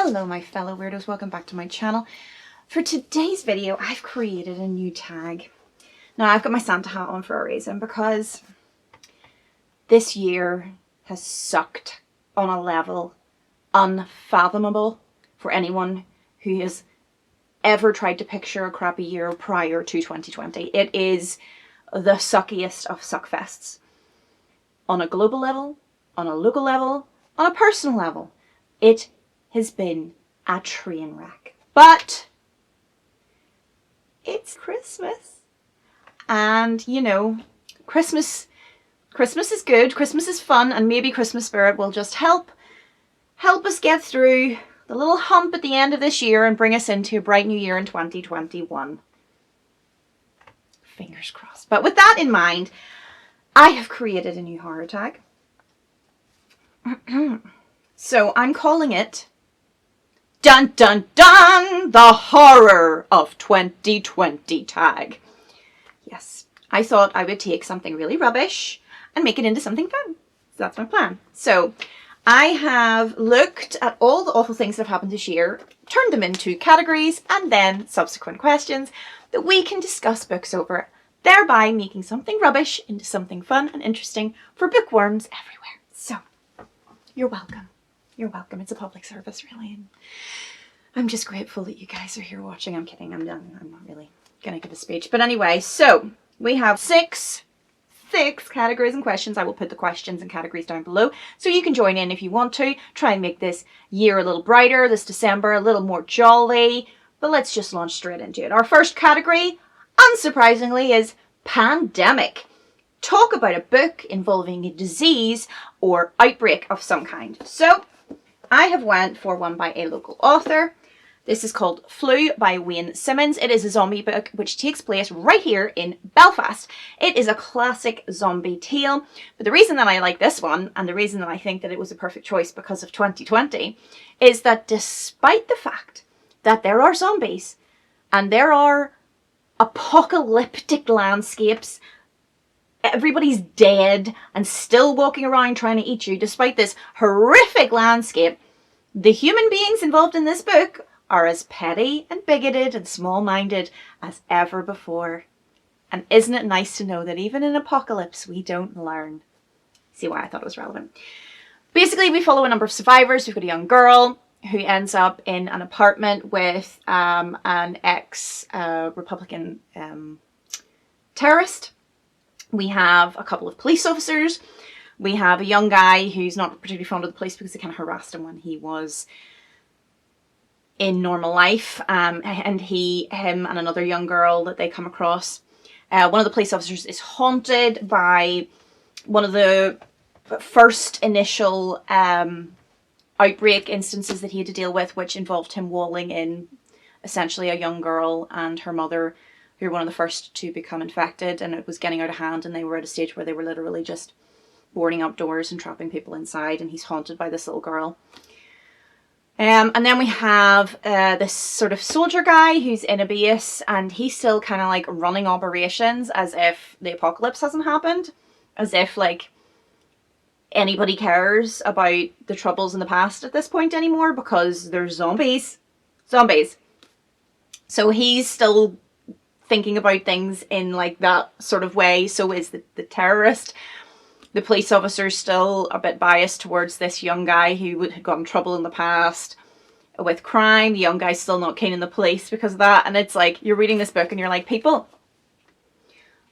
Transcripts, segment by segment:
Hello my fellow weirdos, welcome back to my channel. For today's video I've created a new tag. Now I've got my Santa hat on for a reason, because this year has sucked on a level unfathomable for anyone who has ever tried to picture a crappy year prior to 2020. It is the suckiest of suckfests. On a global level, on a local level, on a personal level. It has been a train wreck. But it's Christmas. And you know, Christmas is good, Christmas is fun, and maybe Christmas spirit will just help us get through the little hump at the end of this year and bring us into a bright new year in 2021. Fingers crossed. But with that in mind, I have created a new horror tag. So I'm calling it Dun Dun Dun, the Horror of 2020 tag. Yes, I thought I would take something really rubbish and make it into something fun. So that's my plan. So I have looked at all the awful things that have happened this year, turned them into categories, and then subsequent questions that we can discuss books over, thereby making something rubbish into something fun and interesting for bookworms everywhere. So, you're welcome. You're welcome. It's a public service, really. And I'm just grateful that you guys are here watching. I'm kidding. I'm not really going to give a speech. But anyway, so we have six categories and questions. I will put the questions and categories down below so you can join in if you want to. Try and make this year a little brighter, this December a little more jolly. But let's just launch straight into it. Our first category, unsurprisingly, is pandemic. Talk about a book involving a disease or outbreak of some kind. So I have went for one by a local author. This is called Flu by Wayne Simmons. It is a zombie book which takes place right here in Belfast. It is a classic zombie tale. But the reason that I like this one, and the reason that I think that it was a perfect choice because of 2020, is that despite the fact that there are zombies and there are apocalyptic landscapes, everybody's dead and still walking around trying to eat you, despite this horrific landscape, the human beings involved in this book are as petty and bigoted and small-minded as ever before. And isn't it nice to know that even in apocalypse we don't learn? See why I thought it was relevant. Basically, we follow a number of survivors. We've got a young girl who ends up in an apartment with an ex-Republican terrorist. We have a couple of police officers. We have a young guy who's not particularly fond of the police because they kind of harassed him when he was in normal life. And him and another young girl that they come across. One of the police officers is haunted by one of the first initial outbreak instances that he had to deal with, which involved him walling in essentially a young girl and her mother, who were one of the first to become infected, and it was getting out of hand, and they were at a stage where they were literally just boarding up doors and trapping people inside, and he's haunted by this little girl. And then we have this sort of soldier guy who's in a base, and he's still kind of like running operations as if the apocalypse hasn't happened, as if like anybody cares about the troubles in the past at this point anymore, because there's zombies. So he's still thinking about things in like that sort of way. So is the terrorist. The police officer's still a bit biased towards this young guy who had got in trouble in the past with crime. The young guy's still not keen on the police because of that. And it's like, you're reading this book and you're like, people,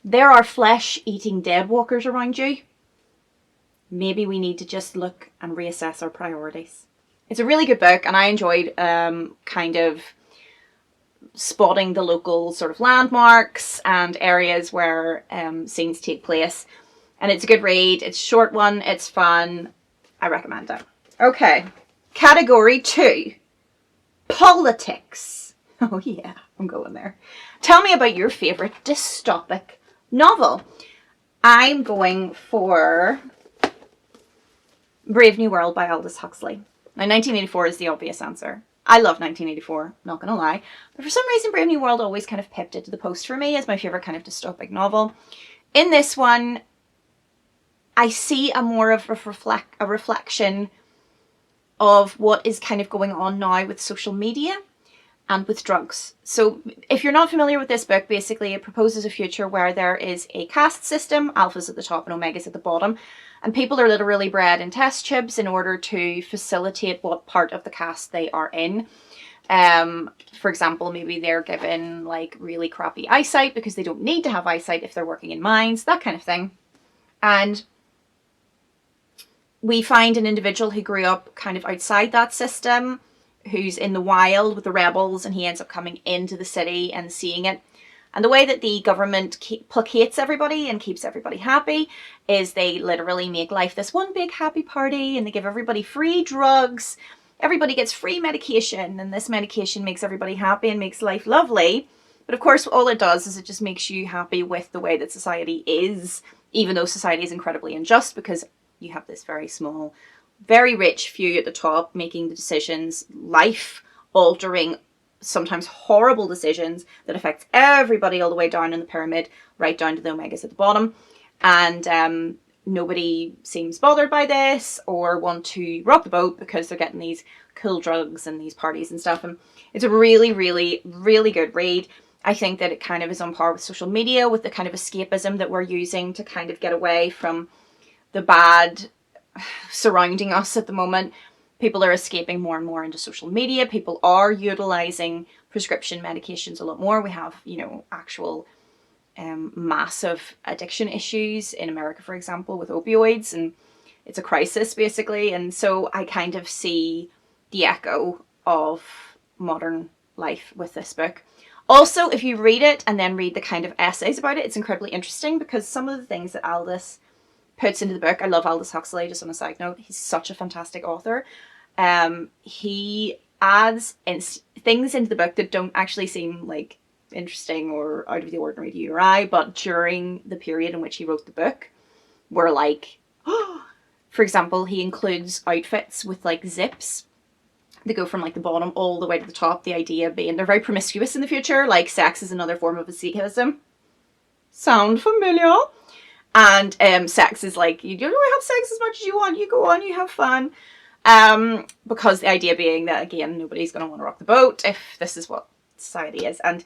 there are flesh-eating dead walkers around you. Maybe we need to just look and reassess our priorities. It's a really good book, and I enjoyed kind of spotting the local sort of landmarks and areas where scenes take place. And it's a good read. It's a short one. It's fun. I recommend it. Okay. Category 2. Politics. Oh yeah, I'm going there. Tell me about your favourite dystopic novel. I'm going for Brave New World by Aldous Huxley. Now 1984 is the obvious answer. I love 1984, not gonna lie. But for some reason, Brave New World always kind of pipped it to the post for me as my favourite kind of dystopic novel. In this one, I see a more of a reflection of what is kind of going on now with social media and with drugs. So if you're not familiar with this book, basically it proposes a future where there is a caste system, alphas at the top and omegas at the bottom, and people are literally bred in test tubes in order to facilitate what part of the caste they are in. For example, maybe they're given like really crappy eyesight because they don't need to have eyesight if they're working in mines, that kind of thing. And we find an individual who grew up kind of outside that system, who's in the wild with the rebels, and he ends up coming into the city and seeing it. And the way that the government placates everybody and keeps everybody happy is they literally make life this one big happy party, and they give everybody free drugs. Everybody gets free medication, and this medication makes everybody happy and makes life lovely. But of course, all it does is it just makes you happy with the way that society is, even though society is incredibly unjust, because you have this very small, very rich few at the top making the decisions, life-altering, sometimes horrible decisions that affects everybody all the way down in the pyramid, right down to the omegas at the bottom. And nobody seems bothered by this or want to rock the boat because they're getting these cool drugs and these parties and stuff. And it's a really, really, really good read. I think that it kind of is on par with social media, with the kind of escapism that we're using to kind of get away from the bad surrounding us at the moment. People are escaping more and more into social media. People are utilizing prescription medications a lot more. We have, you know, actual massive addiction issues in America, for example, with opioids, and it's a crisis basically. And so I kind of see the echo of modern life with this book. Also, if you read it and then read the kind of essays about it, it's incredibly interesting because some of the things that Aldous puts into the book, I love Aldous Huxley, just on a side note, he's such a fantastic author. He adds things into the book that don't actually seem like interesting or out of the ordinary to you or I, but during the period in which he wrote the book were like, for example, he includes outfits with like zips that go from like the bottom all the way to the top. The idea being they're very promiscuous in the future, like sex is another form of escapism. Sound familiar? And sex is like, you don't have sex as much as you want, you go on, you have fun. Because the idea being that, again, nobody's going to want to rock the boat if this is what society is. And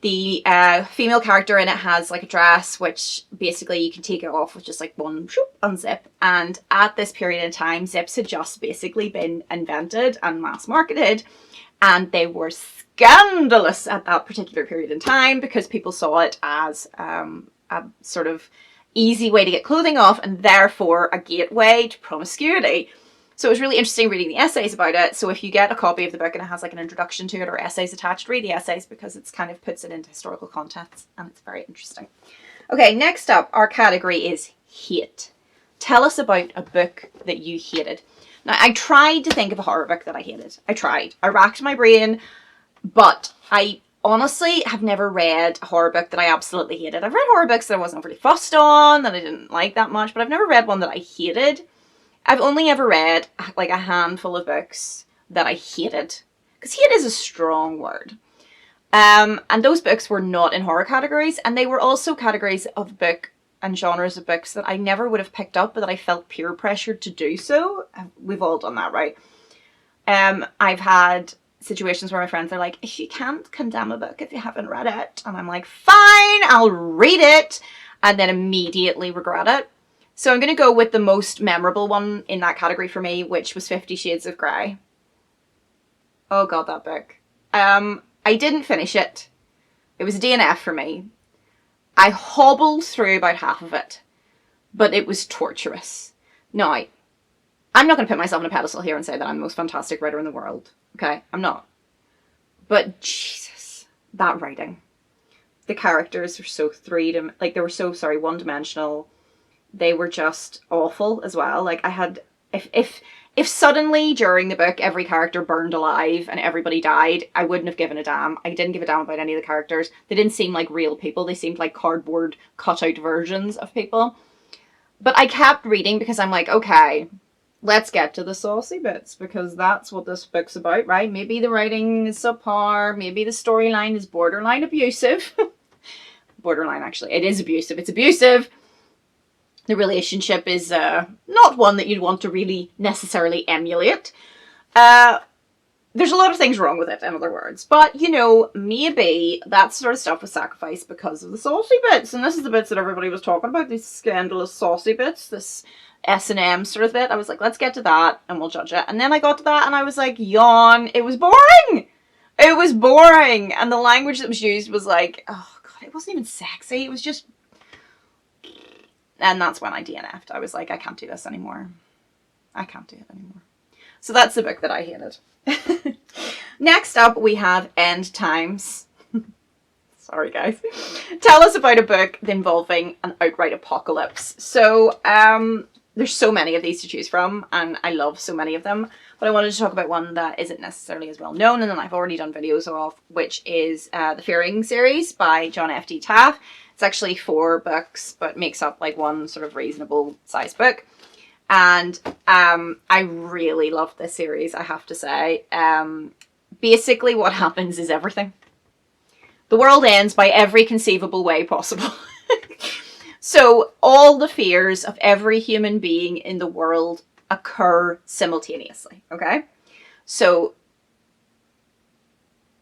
the female character in it has like a dress, which basically you can take it off with just like one unzip. And at this period in time, zips had just basically been invented and mass marketed. And they were scandalous at that particular period in time because people saw it as a sort of easy way to get clothing off and therefore a gateway to promiscuity. So it was really interesting reading the essays about it. So if you get a copy of the book and it has like an introduction to it or essays attached, read the essays because it's kind of puts it into historical context and it's very interesting. Okay, next up, our category is hate. Tell us about a book that you hated. Now, I tried to think of a horror book that I hated. I tried. I racked my brain, but I honestly have never read a horror book that I absolutely hated. I've read horror books that I wasn't really fussed on, that I didn't like that much, but I've never read one that I hated. I've only ever read like a handful of books that I hated, because hate is a strong word. And those books were not in horror categories, and they were also categories of book and genres of books that I never would have picked up, but that I felt peer pressured to do so. We've all done that, right? I've had situations where my friends are like, you can't condemn a book if you haven't read it. And I'm like, fine, I'll read it, and then immediately regret it. So I'm going to go with the most memorable one in that category for me, which was 50 Shades of Grey. Oh god, that book. I didn't finish it. It was a DNF for me. I hobbled through about half of it, but it was torturous. Now, I'm not going to put myself on a pedestal here and say that I'm the most fantastic writer in the world. Okay, I'm not. But Jesus, that writing. The characters were so they were so, one-dimensional. They were just awful as well. Like I had, if suddenly during the book every character burned alive and everybody died, I wouldn't have given a damn. I didn't give a damn about any of the characters. They didn't seem like real people. They seemed like cardboard cutout versions of people. But I kept reading because I'm like, okay, let's get to the saucy bits because that's what this book's about, right? Maybe the writing is subpar. Maybe the storyline is borderline abusive. Borderline, actually. It is abusive. It's abusive. The relationship is not one that you'd want to really necessarily emulate. There's a lot of things wrong with it, in other words. But, you know, maybe that sort of stuff was sacrificed because of the saucy bits. And this is the bits that everybody was talking about, these scandalous saucy bits, this S&M sort of bit. I was like, let's get to that and we'll judge it. And then I got to that and I was like, yawn. It was boring. It was boring. And the language that was used was like, oh, God, it wasn't even sexy. It was just... And that's when I DNF'd. I was like, I can't do this anymore. I can't do it anymore. So that's the book that I hated. Next up, we have End Times. Sorry, guys. Tell us about a book involving an outright apocalypse. So, there's so many of these to choose from, and I love so many of them. But I wanted to talk about one that isn't necessarily as well known, and then I've already done videos of, which is the Fearing series by John F.D. Taft. It's actually 4 books, but makes up like one sort of reasonable size book. And I really love this series, I have to say. Basically what happens is everything. The world ends by every conceivable way possible. So all the fears of every human being in the world occur simultaneously, okay? So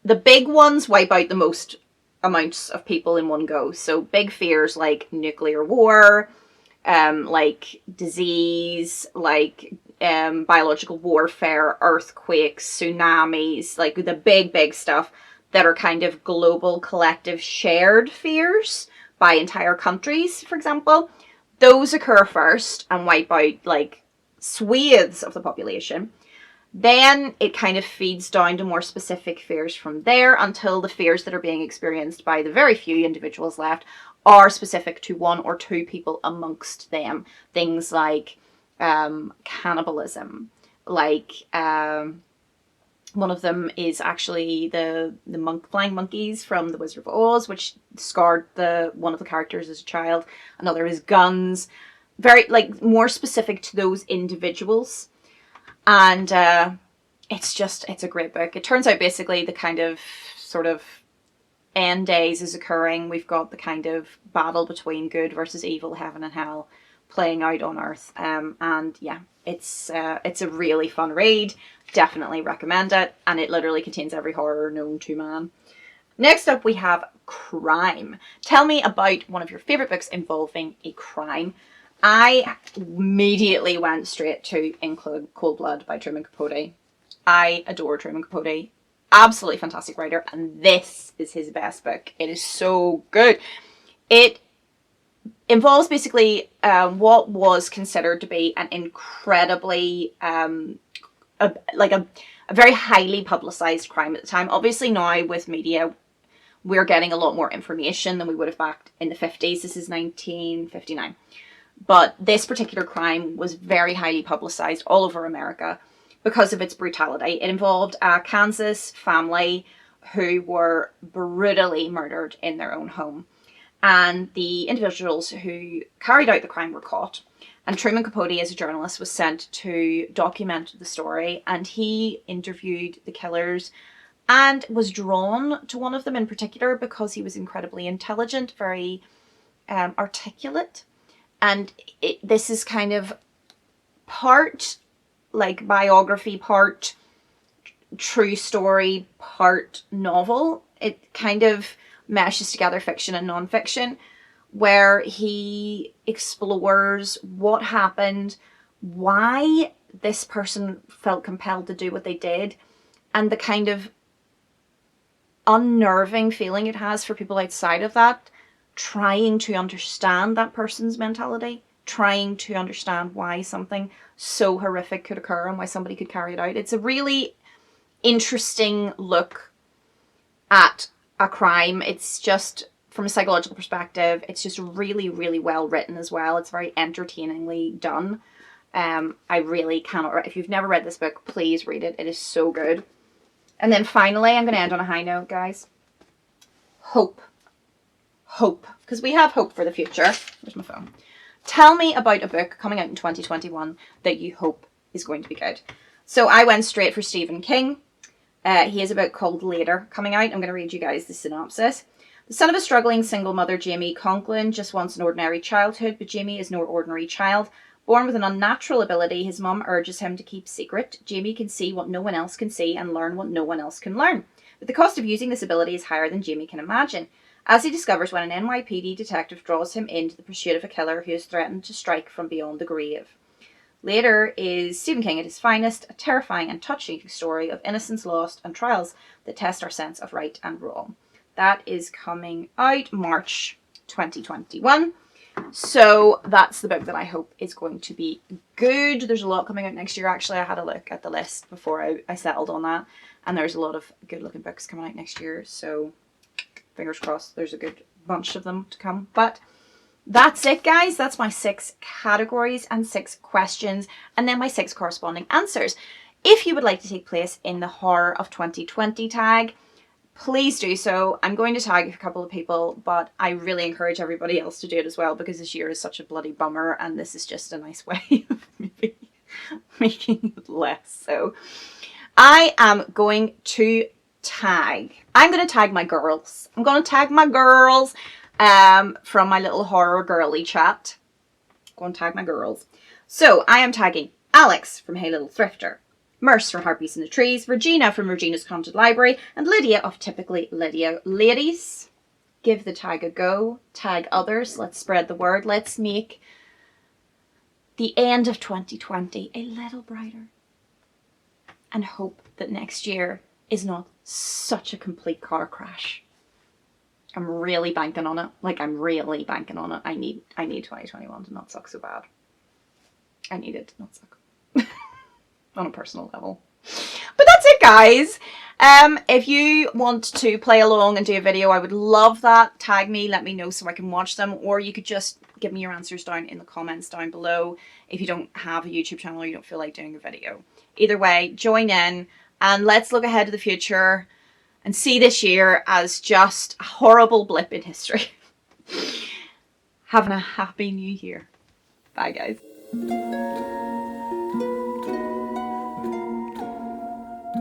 the big ones wipe out the most amounts of people in one go. So big fears like nuclear war, like disease, like biological warfare, earthquakes, tsunamis, like the big stuff that are kind of global collective shared fears by entire countries, for example. Those occur first and wipe out like swathes of the population. Then it kind of feeds down to more specific fears from there until the fears that are being experienced by the very few individuals left are specific to 1 or 2 people amongst them. Things like cannibalism, like one of them is actually the flying monkeys from The Wizard of Oz, which scarred one of the characters as a child. Another is guns. Very, like, more specific to those individuals. And it's a great book. It turns out basically the kind of sort of end days is occurring. We've got the kind of battle between good versus evil, heaven and hell, playing out on Earth. And yeah, it's a really fun read. Definitely recommend it. And it literally contains every horror known to man. Next up, we have crime. Tell me about one of your favorite books involving a crime. I immediately went straight to In Cold Blood by Truman Capote. I adore Truman Capote. Absolutely fantastic writer. And this is his best book. It is so good. It involves basically what was considered to be an incredibly, a very highly publicized crime at the time. Obviously now with media, we're getting a lot more information than we would have back in the 50s. This is 1959. But this particular crime was very highly publicized all over America because of its brutality. It involved a Kansas family who were brutally murdered in their own home. And the individuals who carried out the crime were caught. And Truman Capote, as a journalist, was sent to document the story. And he interviewed the killers and was drawn to one of them in particular because he was incredibly intelligent, very articulate. And this is kind of part like biography, part true story, part novel. It kind of meshes together fiction and non-fiction, where he explores what happened, why this person felt compelled to do what they did, and the kind of unnerving feeling it has for people outside of that, trying to understand that person's mentality, trying to understand why something so horrific could occur and why somebody could carry it out. It's a really interesting look at a crime. It's just, from a psychological perspective, it's just really, really well written as well. It's very entertainingly done. I really cannot, if you've never read this book, please read it. It is so good. And then finally, I'm going to end on a high note, guys. Hope. Hope. Because we have hope for the future. Where's my phone? Tell me about a book coming out in 2021 that you hope is going to be good. So I went straight for Stephen King. He has a book called Later coming out. I'm going to read you guys the synopsis. The son of a struggling single mother, Jamie Conklin, just wants an ordinary childhood, but Jamie is no ordinary child. Born with an unnatural ability, his mum urges him to keep secret. Jamie can see what no one else can see and learn what no one else can learn. But the cost of using this ability is higher than Jamie can imagine, as he discovers when an NYPD detective draws him into the pursuit of a killer who has threatened to strike from beyond the grave. Later is Stephen King at his finest, a terrifying and touching story of innocence lost and trials that test our sense of right and wrong. That is coming out March 2021. So that's the book that I hope is going to be good. There's a lot coming out next year. Actually, I had a look at the list before I settled on that. And there's a lot of good looking books coming out next year. So fingers crossed there's a good bunch of them to come. But that's it, guys. That's my 6 categories and 6 questions, and then my 6 corresponding answers. If you would like to take place in the Horror of 2020 tag, please do so. I'm going to tag a couple of people, but I really encourage everybody else to do it as well, because this year is such a bloody bummer, and this is just a nice way of maybe making it less so. I am going to tag. I'm going to tag my girls. I'm going to tag my girls. From my little horror girly chat. Go and tag my girls. So I am tagging Alex from Hey Little Thrifter, Merce from Harpies in the Trees, Regina from Regina's Haunted Library, and Lydia of Typically Lydia. Ladies, give the tag a go. Tag others. Let's spread the word. Let's make the end of 2020 a little brighter. And hope that next year is not such a complete car crash. I'm really banking on it. Like, I'm really banking on it. I need 2021 to not suck so bad. I need it to not suck. On a personal level. But that's it, guys. If you want to play along and do a video, I would love that. Tag me, let me know so I can watch them. Or you could just give me your answers down in the comments down below if you don't have a YouTube channel or you don't feel like doing a video. Either way, join in and let's look ahead to the future and see this year as just a horrible blip in history. Having a happy new year. Bye, guys.